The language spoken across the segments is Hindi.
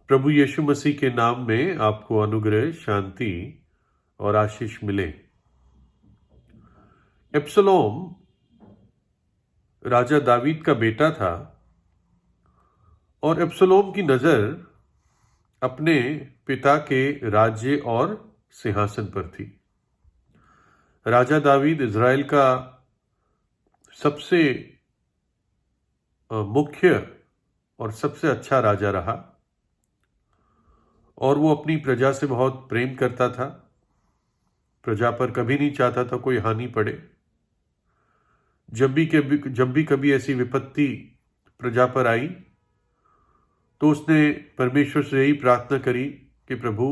प्रभु यीशु मसीह के नाम में आपको अनुग्रह, शांति और आशीष मिले। एब्सलोम राजा दावीद का बेटा था और एब्सलोम की नजर अपने पिता के राज्य और सिंहासन पर थी। राजा दावीद इज़राइल का सबसे मुख्य और सबसे अच्छा राजा रहा और वो अपनी प्रजा से बहुत प्रेम करता था। प्रजा पर कभी नहीं चाहता था कोई हानि पड़े। जब भी कभी ऐसी विपत्ति प्रजा पर आई तो उसने परमेश्वर से यही प्रार्थना करी कि प्रभु,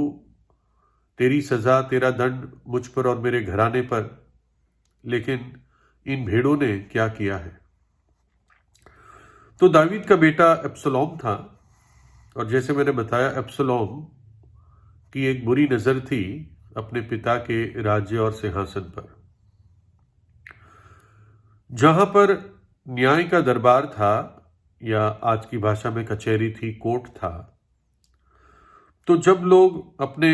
तेरी सजा, तेरा दंड मुझ पर और मेरे घराने पर, लेकिन इन भेड़ों ने क्या किया है। तो दावीद का बेटा एब्सलोम था और जैसे मैंने बताया, एब्सलोम की एक बुरी नजर थी अपने पिता के राज्य और सिंहासन पर। जहां पर न्याय का दरबार था, या आज की भाषा में कचहरी थी, कोर्ट था, तो जब लोग अपने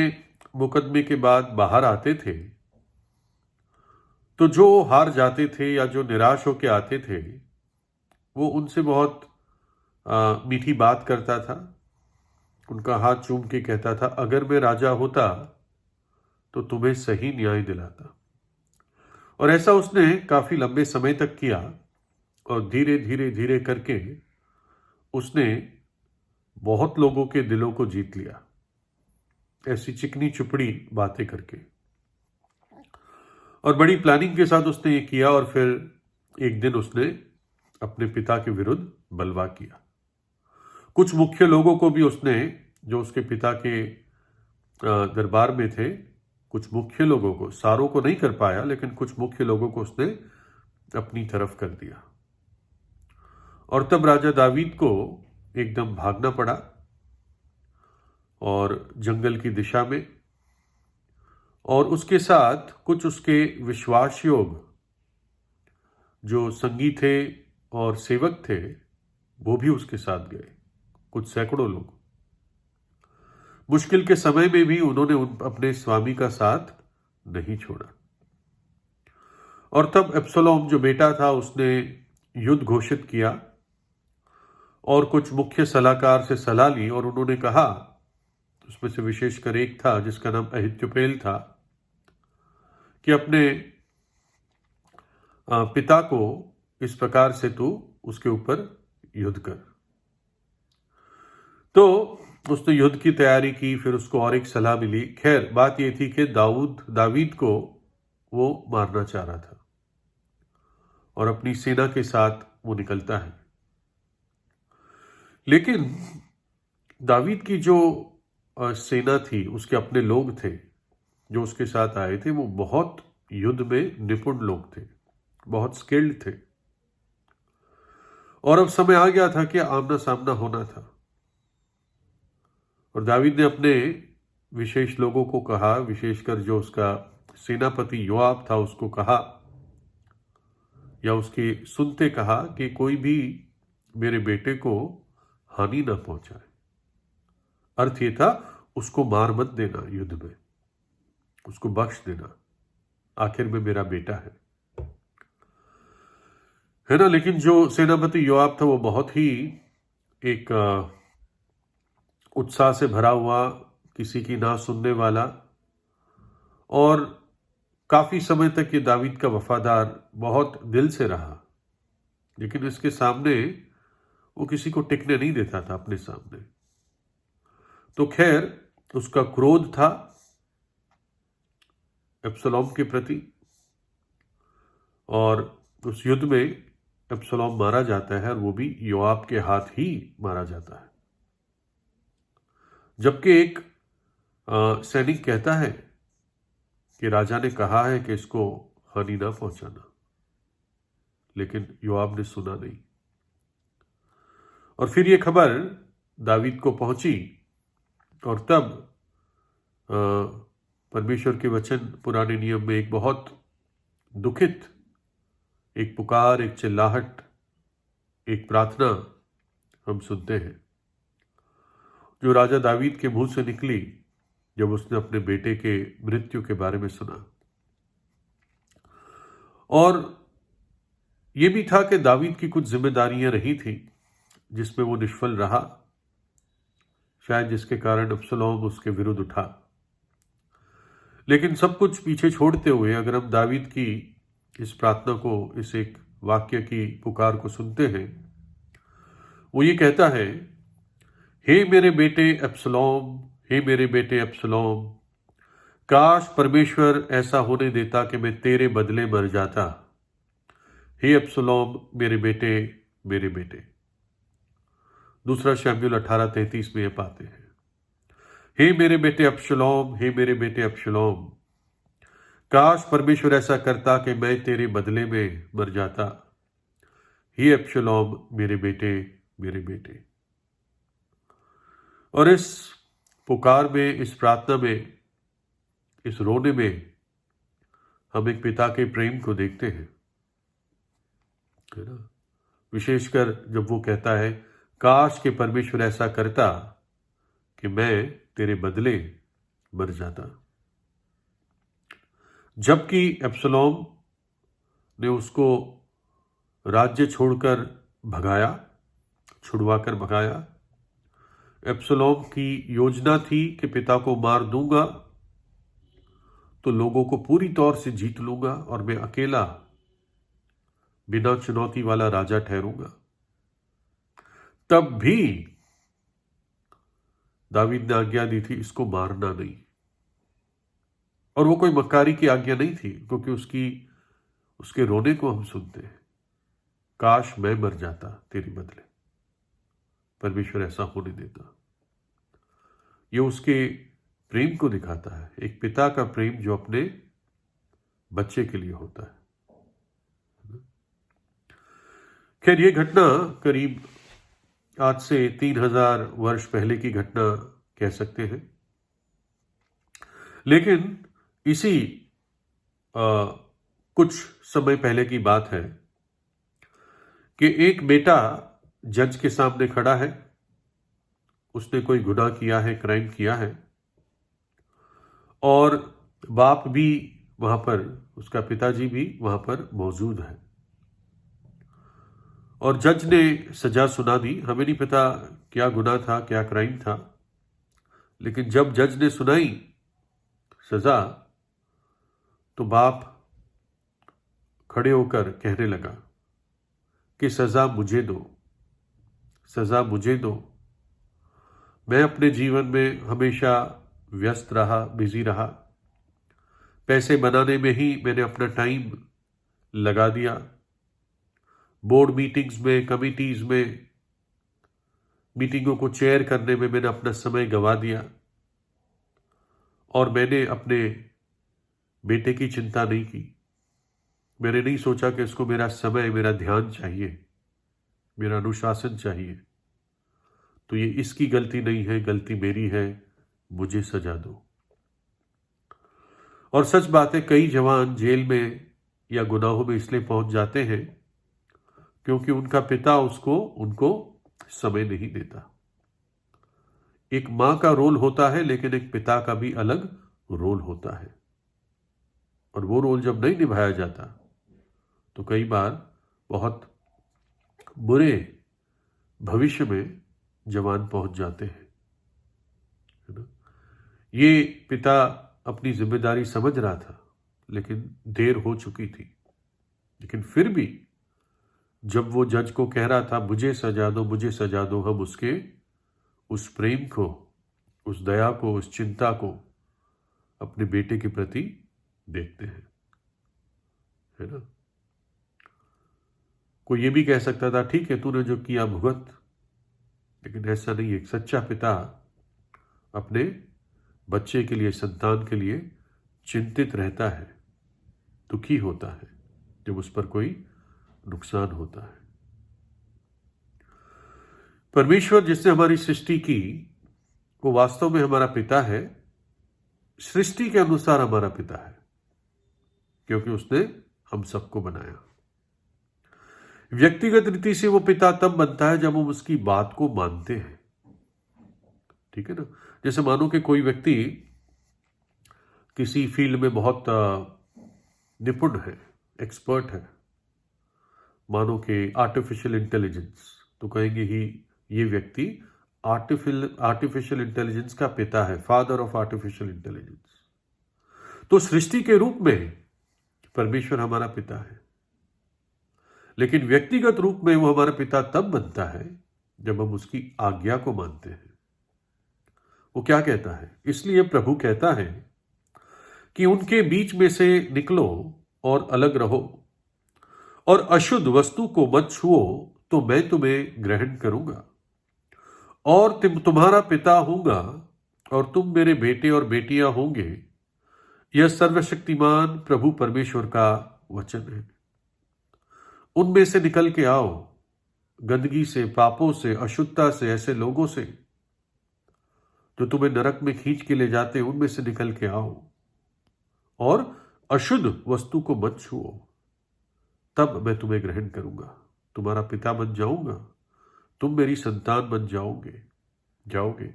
मुकदमे के बाद बाहर आते थे तो जो हार जाते थे या जो निराश होकर आते थे वो उनसे बहुत मीठी बात करता था। उनका हाथ चूम के कहता था, अगर मैं राजा होता तो तुम्हें सही न्याय दिलाता। और ऐसा उसने काफी लंबे समय तक किया और धीरे धीरे धीरे करके उसने बहुत लोगों के दिलों को जीत लिया, ऐसी चिकनी चुपड़ी बातें करके। और बड़ी प्लानिंग के साथ उसने ये किया और फिर एक दिन उसने अपने पिता के विरुद्ध बलवा किया। कुछ मुख्य लोगों को भी उसने, जो उसके पिता के दरबार में थे, कुछ मुख्य लोगों को, सारों को नहीं कर पाया, लेकिन कुछ मुख्य लोगों को उसने अपनी तरफ कर दिया। और तब राजा दावीद को एकदम भागना पड़ा और जंगल की दिशा में, और उसके साथ कुछ उसके विश्वास योग जो संगी थे और सेवक थे वो भी उसके साथ गए, कुछ सैकड़ों लोग। मुश्किल के समय में भी उन्होंने अपने स्वामी का साथ नहीं छोड़ा। और तब एब्सलोम जो बेटा था उसने युद्ध घोषित किया और कुछ मुख्य सलाहकार से सलाह ली और उन्होंने कहा, उसमें से विशेषकर एक था जिसका नाम अहित्योपेल था, कि अपने पिता को इस प्रकार से तू उसके ऊपर युद्ध कर। तो उसने युद्ध की तैयारी की। फिर उसको और एक सलाह मिली। खैर, बात यह थी कि दावीद को वो मारना चाह रहा था और अपनी सेना के साथ वो निकलता है। लेकिन दावीद की जो सेना थी, उसके अपने लोग थे जो उसके साथ आए थे, वो बहुत युद्ध में निपुण लोग थे, बहुत स्किल्ड थे। और अब समय आ गया था कि आमना सामना होना था। और दावीद ने अपने विशेष लोगों को कहा, विशेषकर जो उसका सेनापति योआब था उसको कहा, या उसके सुनते कहा, कि कोई भी मेरे बेटे को हानि ना पहुंचाए। अर्थ ये था, उसको मार मत देना, युद्ध में उसको बख्श देना, आखिर में मेरा बेटा है ना। लेकिन जो सेनापति योआब था वो बहुत ही एक उत्साह से भरा हुआ, किसी की ना सुनने वाला, और काफी समय तक ये दावीद का वफादार बहुत दिल से रहा। लेकिन इसके सामने वो किसी को टिकने नहीं देता था अपने सामने। तो खैर, उसका क्रोध था एब्सलोम के प्रति, और उस युद्ध में एब्सलोम मारा जाता है और वो भी योआब के हाथ ही मारा जाता है। जबकि एक सैनिक कहता है कि राजा ने कहा है कि इसको हानि ना पहुंचाना, लेकिन योआब ने सुना नहीं। और फिर ये खबर दावीद को पहुंची और तब परमेश्वर के वचन पुराने नियम में एक बहुत दुखित, एक पुकार, एक चिल्लाहट, एक प्रार्थना हम सुनते हैं। जो राजा दावीद के मुंह से निकली जब उसने अपने बेटे के मृत्यु के बारे में सुना। और यह भी था कि दावीद की कुछ जिम्मेदारियां रही थी जिसमें वो निष्फल रहा, शायद जिसके कारण अब्सलोम उसके विरुद्ध उठा। लेकिन सब कुछ पीछे छोड़ते हुए अगर हम दावीद की इस प्रार्थना को, इस एक वाक्य की पुकार को सुनते हैं, वो ये कहता है, हे मेरे बेटे अब्सलोम, हे मेरे बेटे अब्सलोम, काश परमेश्वर ऐसा होने देता कि मैं तेरे बदले मर जाता। हे अब्सलोम मेरे बेटे, मेरे बेटे। दूसरा शमूएल 18:33 में यह पाते हैं, हे मेरे बेटे अब्सलोम, हे मेरे बेटे अब्सलोम, काश परमेश्वर ऐसा करता कि मैं तेरे बदले में मर जाता। हे अब्सलोम मेरे बेटे, मेरे बेटे। और इस पुकार में, इस प्रार्थना में, इस रोने में हम एक पिता के प्रेम को देखते हैं, है ना। विशेषकर जब वो कहता है, काश के परमेश्वर ऐसा करता कि मैं तेरे बदले मर जाता। जबकि अब्सलोम ने उसको राज्य छोड़कर भगाया, छुड़वाकर भगाया। अब्सलोम की योजना थी कि पिता को मार दूंगा तो लोगों को पूरी तौर से जीत लूंगा और मैं अकेला बिना चुनौती वाला राजा ठहरूंगा। तब भी दावीद ने आज्ञा दी थी, इसको मारना नहीं। और वो कोई मक्कारी की आज्ञा नहीं थी, क्योंकि उसके रोने को हम सुनते हैं, काश मैं मर जाता तेरे बदले, परमेश्वर ऐसा होने देता। ये उसके प्रेम को दिखाता है, एक पिता का प्रेम जो अपने बच्चे के लिए होता है। खैर, ये घटना करीब आज से 3000 वर्ष पहले की घटना कह सकते हैं। लेकिन इसी कुछ समय पहले की बात है कि एक बेटा जज के सामने खड़ा है, उसने कोई गुनाह किया है, क्राइम किया है, और बाप भी वहां पर, उसका पिताजी भी वहां पर मौजूद है। और जज ने सजा सुना दी। हमें नहीं पता क्या गुनाह था, क्या क्राइम था, लेकिन जब जज ने सुनाई सजा तो बाप खड़े होकर कहने लगा कि सजा मुझे दो, सजा मुझे दो। मैं अपने जीवन में हमेशा व्यस्त रहा, बिजी रहा, पैसे बनाने में ही मैंने अपना टाइम लगा दिया, बोर्ड मीटिंग्स में, कमिटीज में, मीटिंगों को चेयर करने में मैंने अपना समय गंवा दिया, और मैंने अपने बेटे की चिंता नहीं की। मैंने नहीं सोचा कि इसको मेरा समय, मेरा ध्यान चाहिए, मेरा अनुशासन चाहिए। तो ये इसकी गलती नहीं है, गलती मेरी है, मुझे सजा दो। और सच बात है, कई जवान जेल में या गुनाहों में इसलिए पहुंच जाते हैं क्योंकि उनका पिता उनको समय नहीं देता। एक मां का रोल होता है, लेकिन एक पिता का भी अलग रोल होता है, और वो रोल जब नहीं निभाया जाता तो कई बार बहुत बुरे भविष्य में जवान पहुंच जाते हैं, है ना। ये पिता अपनी जिम्मेदारी समझ रहा था, लेकिन देर हो चुकी थी। लेकिन फिर भी जब वो जज को कह रहा था, मुझे सजा दो, मुझे सजा दो, हम उसके उस प्रेम को, उस दया को, उस चिंता को अपने बेटे के प्रति देखते हैं, है ना। कोई ये भी कह सकता था, ठीक है तूने जो किया भुगत, लेकिन ऐसा नहीं। एक सच्चा पिता अपने बच्चे के लिए, संतान के लिए चिंतित रहता है, दुखी होता है जब उस पर कोई नुकसान होता है। परमेश्वर जिसने हमारी सृष्टि की, वो वास्तव में हमारा पिता है, सृष्टि के अनुसार हमारा पिता है, क्योंकि उसने हम सबको बनाया। व्यक्तिगत रीति से वो पिता तब बनता है जब हम उसकी बात को मानते हैं, ठीक है ना। जैसे मानो कि कोई व्यक्ति किसी फील्ड में बहुत निपुण है, एक्सपर्ट है, मानो कि आर्टिफिशियल इंटेलिजेंस, तो कहेंगे ही ये व्यक्ति आर्टिफिशियल इंटेलिजेंस का पिता है, फादर ऑफ आर्टिफिशियल इंटेलिजेंस। तो सृष्टि के रूप में परमेश्वर हमारा पिता है, लेकिन व्यक्तिगत रूप में वो हमारा पिता तब बनता है जब हम उसकी आज्ञा को मानते हैं। वो क्या कहता है? इसलिए प्रभु कहता है कि उनके बीच में से निकलो और अलग रहो, और अशुद्ध वस्तु को मत छुओ, तो मैं तुम्हें ग्रहण करूंगा और तुम्हारा पिता होऊंगा, और तुम मेरे बेटे और बेटियां होंगे। यह सर्वशक्तिमान प्रभु परमेश्वर का वचन है। उनमें से निकल के आओ, गंदगी से, पापों से, अशुद्धता से, ऐसे लोगों से जो तुम्हें नरक में खींच के ले जाते हैं, उनमें से निकल के आओ और अशुद्ध वस्तु को मत छुओ, तब मैं तुम्हें ग्रहण करूंगा, तुम्हारा पिता बन जाऊंगा, तुम मेरी संतान बन जाओगे।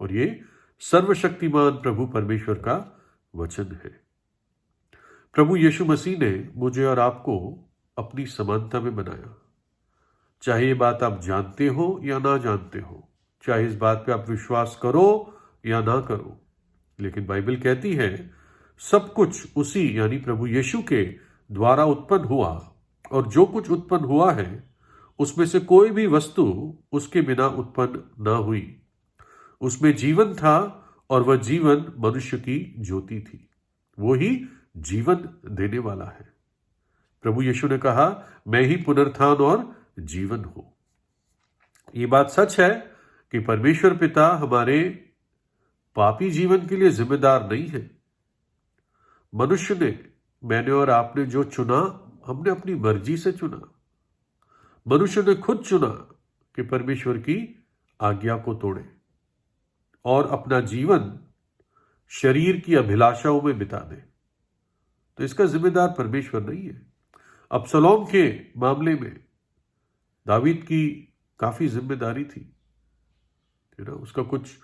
और ये सर्वशक्तिमान प्रभु परमेश्वर का वचन है। प्रभु यीशु मसीह ने मुझे और आपको अपनी समानता में बनाया। चाहे ये बात आप जानते हो या ना जानते हो, चाहे इस बात पे आप विश्वास करो या ना करो, लेकिन बाइबल कहती है सब कुछ उसी यानी प्रभु यीशु के द्वारा उत्पन्न हुआ, और जो कुछ उत्पन्न हुआ है उसमें से कोई भी वस्तु उसके बिना उत्पन्न ना हुई। उसमें जीवन था और वह जीवन मनुष्य की ज्योति थी। वो ही जीवन देने वाला है। प्रभु यीशु ने कहा, मैं ही पुनरुत्थान और जीवन हूं। ये बात सच है कि परमेश्वर पिता हमारे पापी जीवन के लिए जिम्मेदार नहीं है। मनुष्य ने, मैंने और आपने जो चुना, हमने अपनी मर्जी से चुना। मनुष्य ने खुद चुना कि परमेश्वर की आज्ञा को तोड़े और अपना जीवन शरीर की अभिलाषाओं में बिता दे। तो इसका जिम्मेदार परमेश्वर नहीं है। अबसलोम के मामले में दावीद की काफी जिम्मेदारी थी, ना। उसका कुछ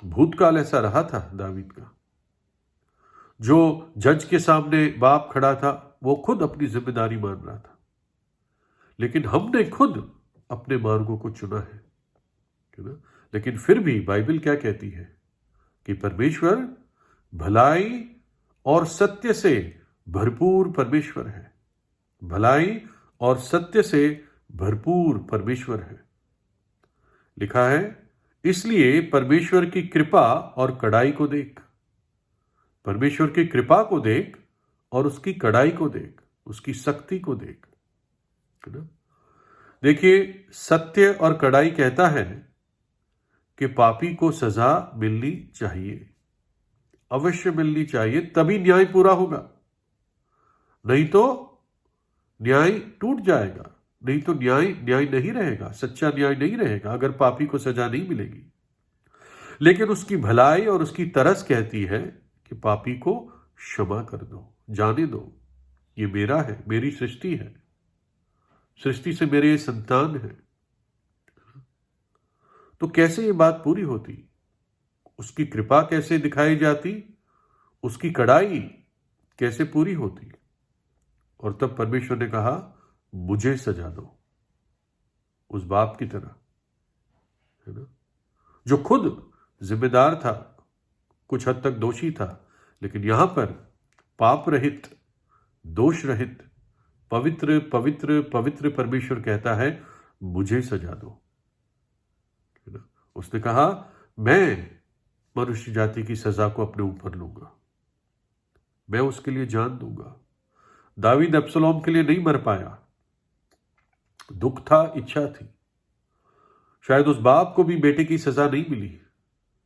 भूतकाल ऐसा रहा था दावीद का। जो जज के सामने बाप खड़ा था, वो खुद अपनी जिम्मेदारी मान रहा था, लेकिन हमने खुद अपने मार्गों को चुना है, ना। लेकिन फिर भी बाइबल क्या कहती है कि परमेश्वर भलाई और सत्य से भरपूर परमेश्वर है। भलाई और सत्य से भरपूर परमेश्वर है। लिखा है, इसलिए परमेश्वर की कृपा और कड़ाई को देख। परमेश्वर की कृपा को देख और उसकी कड़ाई को देख, उसकी सख्ती को देख, है ना। देखिए, सत्य और कड़ाई कहता है कि पापी को सजा मिलनी चाहिए, अवश्य मिलनी चाहिए, तभी न्याय पूरा होगा। नहीं तो न्याय टूट जाएगा, नहीं तो न्याय नहीं रहेगा, सच्चा न्याय नहीं रहेगा अगर पापी को सजा नहीं मिलेगी। लेकिन उसकी भलाई और उसकी तरस कहती है कि पापी को क्षमा कर दो, जाने दो, ये मेरा है, मेरी सृष्टि है, सृष्टि से मेरे संतान है। तो कैसे ये बात पूरी होती? उसकी कृपा कैसे दिखाई जाती? उसकी कड़ाई कैसे पूरी होती? और तब परमेश्वर ने कहा, मुझे सजा दो, उस बाप की तरह, है ना, जो खुद जिम्मेदार था, कुछ हद तक दोषी था, लेकिन यहां पर पाप रहित, दोष रहित, पवित्र पवित्र पवित्र परमेश्वर कहता है, मुझे सजा दो, है ना। उसने कहा, मैं मनुष्य जाति की सजा को अपने ऊपर लूंगा, मैं उसके लिए जान दूंगा। दावीद अबसलोम के लिए नहीं मर पाया, दुख था, इच्छा थी। शायद उस बाप को भी बेटे की सजा नहीं मिली,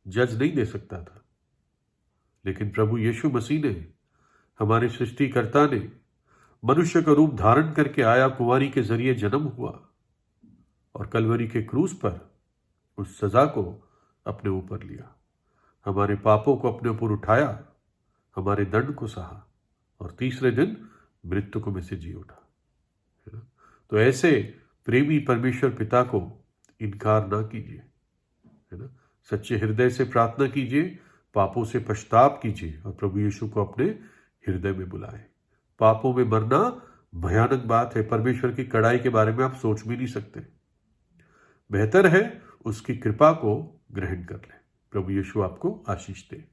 जज नहीं दे सकता था, लेकिन प्रभु यीशु मसीह ने, हमारे सृष्टिकर्ता ने मनुष्य का रूप धारण करके आया, कुंवारी के जरिए जन्म हुआ और कलवरी के क्रूस पर उस सजा को अपने ऊपर लिया, हमारे पापों को अपने ऊपर उठाया, हमारे दंड को सहा और तीसरे दिन मृत्यु को में से जी उठा, है ना। तो ऐसे प्रेमी परमेश्वर पिता को इनकार ना कीजिए, है ना। सच्चे हृदय से प्रार्थना कीजिए, पापों से पश्चाताप कीजिए और प्रभु यीशु को अपने हृदय में बुलाएं। पापों में मरना भयानक बात है। परमेश्वर की कड़ाई के बारे में आप सोच भी नहीं सकते। बेहतर है उसकी कृपा को ग्रहण कर लें। प्रभु यीशु आपको आशीष दे।